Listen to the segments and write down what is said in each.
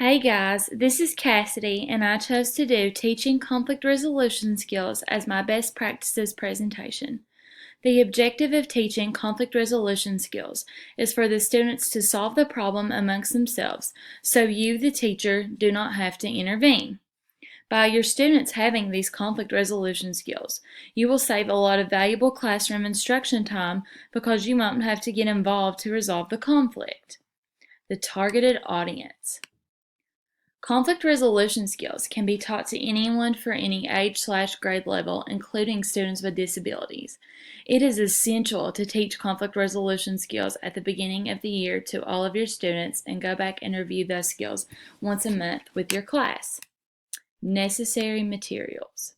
Hey guys, this is Cassidy and I chose to do Teaching Conflict Resolution Skills as my best practices presentation. The objective of teaching conflict resolution skills is for the students to solve the problem amongst themselves, so you, the teacher, do not have to intervene. By your students having these conflict resolution skills, you will save a lot of valuable classroom instruction time because you won't have to get involved to resolve the conflict. The targeted audience. Conflict resolution skills can be taught to anyone for any age/grade level, including students with disabilities. It is essential to teach conflict resolution skills at the beginning of the year to all of your students and go back and review those skills once a month with your class. Necessary materials.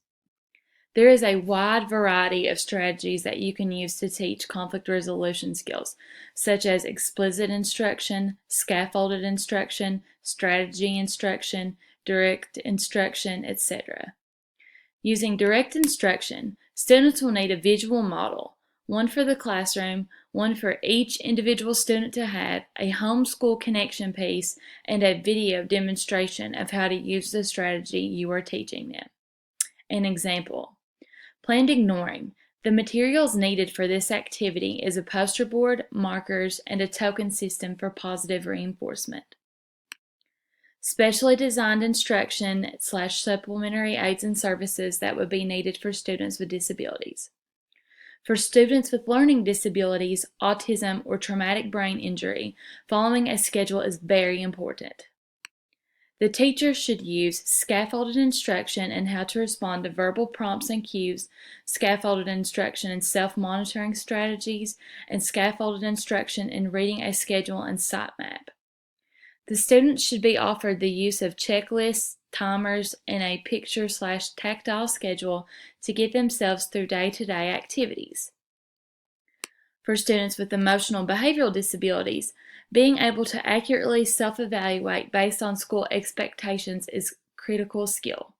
There is a wide variety of strategies that you can use to teach conflict resolution skills, such as explicit instruction, scaffolded instruction, strategy instruction, direct instruction, etc. Using direct instruction, students will need a visual model, one for the classroom, one for each individual student to have, a homeschool connection piece, and a video demonstration of how to use the strategy you are teaching them. An example. Planned ignoring. The materials needed for this activity is a poster board, markers, and a token system for positive reinforcement. Specially designed instruction / supplementary aids and services that would be needed for students with disabilities. For students with learning disabilities, autism, or traumatic brain injury, following a schedule is very important. The teacher should use scaffolded instruction in how to respond to verbal prompts and cues, scaffolded instruction in self-monitoring strategies, and scaffolded instruction in reading a schedule and sitemap. The students should be offered the use of checklists, timers, and a picture/tactile schedule to get themselves through day-to-day activities. For students with emotional behavioral disabilities, being able to accurately self-evaluate based on school expectations is a critical skill.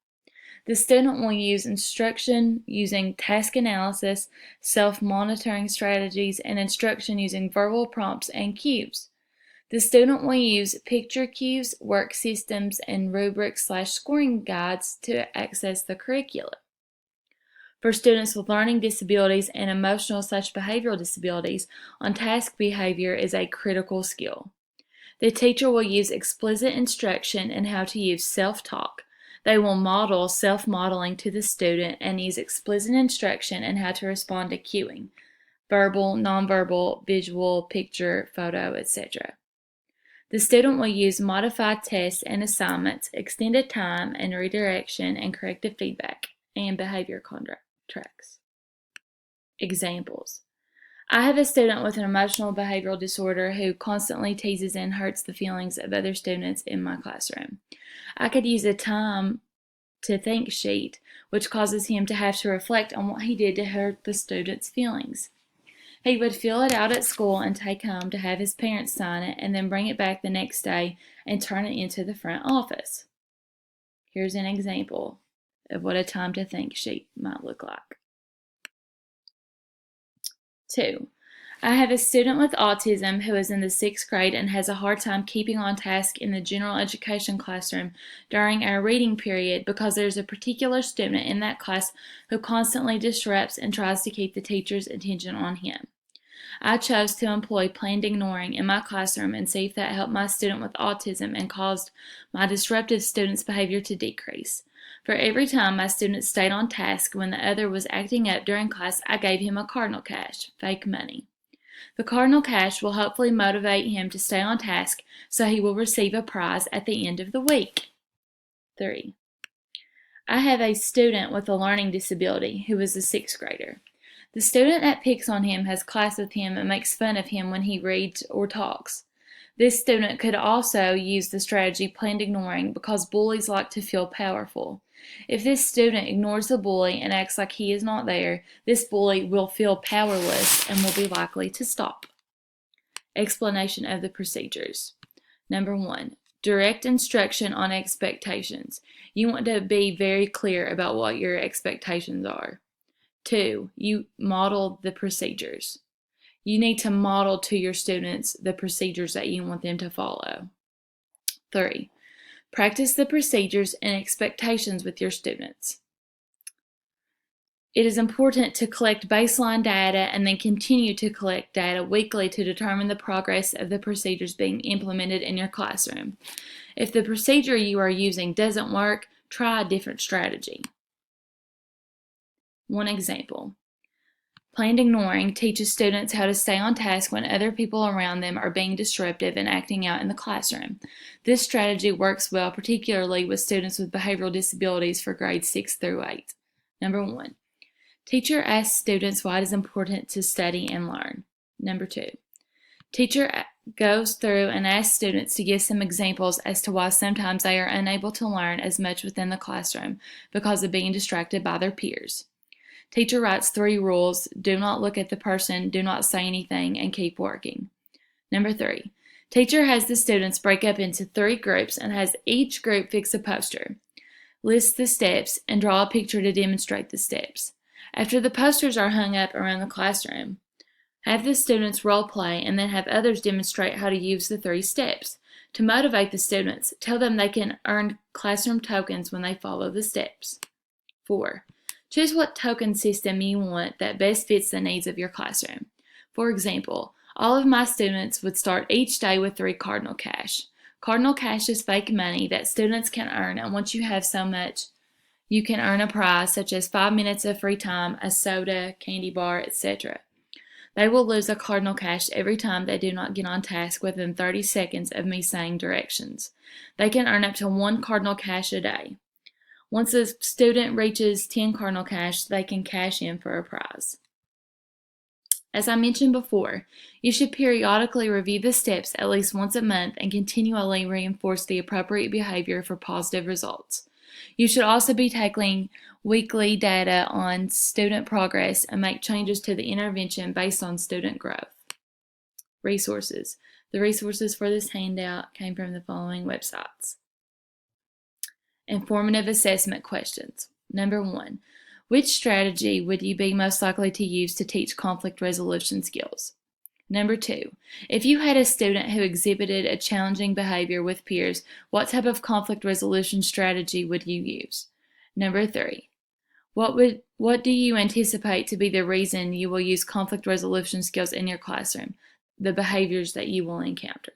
The student will use instruction using task analysis, self-monitoring strategies, and instruction using verbal prompts and cues. The student will use picture cues, work systems, and rubrics/scoring guides to access the curriculum. For students with learning disabilities and emotional/behavioral disabilities, on-task behavior is a critical skill. The teacher will use explicit instruction in how to use self-talk. They will model self-modeling to the student and use explicit instruction in how to respond to cueing, verbal, nonverbal, visual, picture, photo, etc. The student will use modified tests and assignments, extended time and redirection, and corrective feedback, and behavior tracks. Examples. I have a student with an emotional behavioral disorder who constantly teases and hurts the feelings of other students in my classroom. I could use a time to think sheet, which causes him to have to reflect on what he did to hurt the student's feelings. He would fill it out at school and take home to have his parents sign it and then bring it back the next day and turn it into the front office. Here's an example of what a time to think sheet might look like. 2. I have a student with autism who is in the 6th grade and has a hard time keeping on task in the general education classroom during our reading period because there's a particular student in that class who constantly disrupts and tries to keep the teacher's attention on him. I chose to employ planned ignoring in my classroom and see if that helped my student with autism and caused my disruptive student's behavior to decrease. For every time my student stayed on task when the other was acting up during class, I gave him a Cardinal Cash, fake money. The Cardinal Cash will hopefully motivate him to stay on task so he will receive a prize at the end of the week. 3. I have a student with a learning disability who is a 6th grader. The student that picks on him has class with him and makes fun of him when he reads or talks. This student could also use the strategy planned ignoring because bullies like to feel powerful. If this student ignores the bully and acts like he is not there, this bully will feel powerless and will be likely to stop. Explanation of the procedures. Number 1. Direct instruction on expectations. You want to be very clear about what your expectations are. 2. You model the procedures. You need to model to your students the procedures that you want them to follow. 3. Practice the procedures and expectations with your students. It is important to collect baseline data and then continue to collect data weekly to determine the progress of the procedures being implemented in your classroom. If the procedure you are using doesn't work, try a different strategy. One example. Planned ignoring teaches students how to stay on task when other people around them are being disruptive and acting out in the classroom. This strategy works well, particularly with students with behavioral disabilities for grades 6 through 8. Number 1. Teacher asks students why it is important to study and learn. Number 2. Teacher goes through and asks students to give some examples as to why sometimes they are unable to learn as much within the classroom because of being distracted by their peers. Teacher writes 3 rules: do not look at the person, do not say anything, and keep working. Number 3. Teacher has the students break up into 3 groups and has each group fix a poster, list the steps, and draw a picture to demonstrate the steps. After the posters are hung up around the classroom, have the students role play and then have others demonstrate how to use the 3 steps. To motivate the students, tell them they can earn classroom tokens when they follow the steps. 4. Choose what token system you want that best fits the needs of your classroom. For example, all of my students would start each day with 3 Cardinal Cash. Cardinal Cash is fake money that students can earn, and once you have so much, you can earn a prize such as 5 minutes of free time, a soda, candy bar, etc. They will lose a Cardinal Cash every time they do not get on task within 30 seconds of me saying directions. They can earn up to 1 Cardinal Cash a day. Once a student reaches 10 Cardinal Cash, they can cash in for a prize. As I mentioned before, you should periodically review the steps at least once a month and continually reinforce the appropriate behavior for positive results. You should also be taking weekly data on student progress and make changes to the intervention based on student growth. Resources. The resources for this handout came from the following websites. Informative assessment questions. Number 1. Which strategy would you be most likely to use to teach conflict resolution skills? Number 2. If you had a student who exhibited a challenging behavior with peers, what type of conflict resolution strategy would you use? Number 3. What do you anticipate to be the reason you will use conflict resolution skills in your classroom? The behaviors that you will encounter.